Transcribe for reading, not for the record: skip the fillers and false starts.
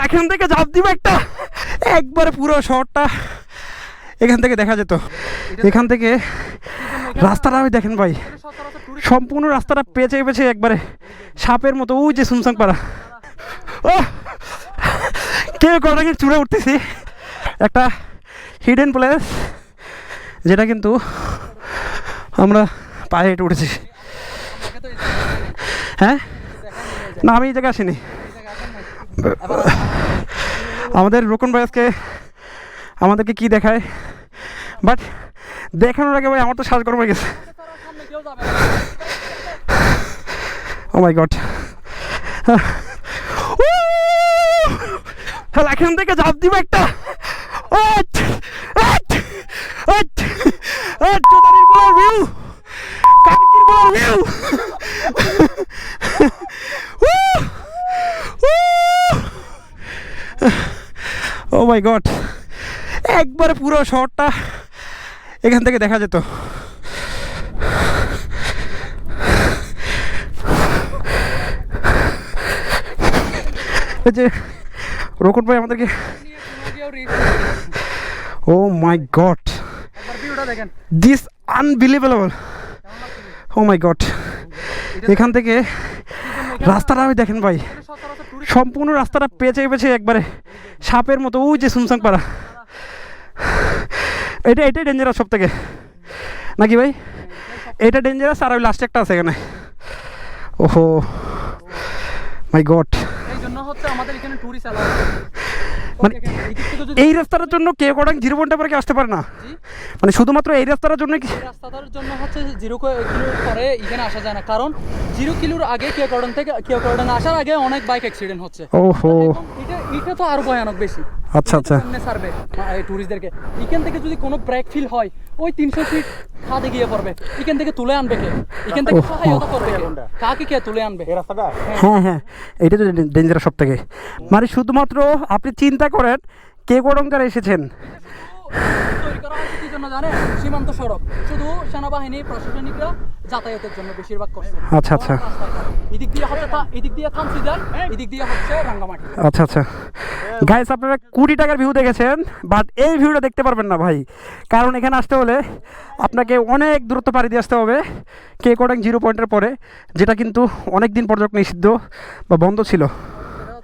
এখান থেকে ঝাঁপ দিব একটা, একবারে পুরো শহরটা এখান থেকে দেখা যেত। এখান থেকে রাস্তাটা আমি দেখেন ভাই, সম্পূর্ণ রাস্তাটা পেঁচে পেঁচে একবারে সাপের মতো, ওই যে সুনসাং পাড়া। ও কেউ কটাকে চুড়ে উঠতেছি একটা হিডেন প্লেস, যেটা কিন্তু আমরা পায়ে হেঁটে উঠেছি। হ্যাঁ না, আমি এই জায়গায় আসিনি। আমাদের রোকন ভাই আজকে আমাদেরকে কি দেখায়, বাট দেখানোর আগে ভাই আমার তো শ্বাস গরম হয়ে গেছে। ও মাই গড, এখান থেকে ঝাঁপ দিব একটা, ও মাই গড, একবারে পুরো শহরটা এখান থেকে দেখা যেত। এই যে রোকন ভাই আমাদেরকে, oh my God, this unbelievable, oh my God. এখান থেকে রাস্তাটা আমি দেখেন ভাই, সম্পূর্ণ রাস্তাটা পেঁচে পেঁচে একবারে সাপের মতো, ওই যে সুনসাং পাড়া। এটাই ডেঞ্জারাস সব থেকে নাকি ভাই? এটা ডেঞ্জারাস, আর ওই লাস্টে একটা আছে এখানে। ওহো মাই গড, মানে এই রাস্তাটার জন্য কেউ কোডাং 0 পয়েন্টের পরে আসতে পারে না, মানে শুধুমাত্র এই রাস্তাটার জন্য। রাস্তাটার জন্য হচ্ছে 0 কিলোর পরে এখানে আসা যায় না, কারণ 0 কিলোর আগে কেউ কোডাং আসার আগে অনেক বাইক অ্যাক্সিডেন্ট হচ্ছে। ওহো, এটা তো আরো ভয়ানক বেশি। আচ্ছা আচ্ছা, সার্ভে টুরিস্টদেরকে এখান থেকে যদি কোনো ব্রেক ফিল হয়, ওই 300 ফিট খাদে গিয়ে পড়বে। এখান থেকে তুলে আনবে কে? এখান থেকে সহায়তা করবে কে? কাকে কে তুলে আনবে এই রাস্তাটা? হ্যাঁ হ্যাঁ, এটা তো ডেঞ্জারাস সব থেকে। মানে শুধুমাত্র আপনি চিন্তা করেন কে কোডাং যারা এসেছেন, তৈরি করা হচ্ছে কি জন্য জানেন? সীমান্ত সড়ক, শুধু সেনাবাহিনী প্রশাসনিকরা যাতায়াতের জন্য বেশিরভাগ করছে। আচ্ছা আচ্ছা, এদিক দিয়ে থামসি যায়, এদিক দিয়ে হচ্ছে রাঙ্গামাটি। আচ্ছা আচ্ছা গাইস, আপনারা কোটি টাকার ভিউ দেখেছেন, বাট এই ভিউটা দেখতে পারবেন না ভাই, কারণ এখানে আসতে হলে আপনাকে অনেক দূরত্ব পাড়ি দিয়ে আসতে হবে কে কোডাং 0 পয়েন্টের পরে, যেটা কিন্তু অনেক দিন পর্যন্ত নিষিদ্ধ বা বন্ধ ছিল।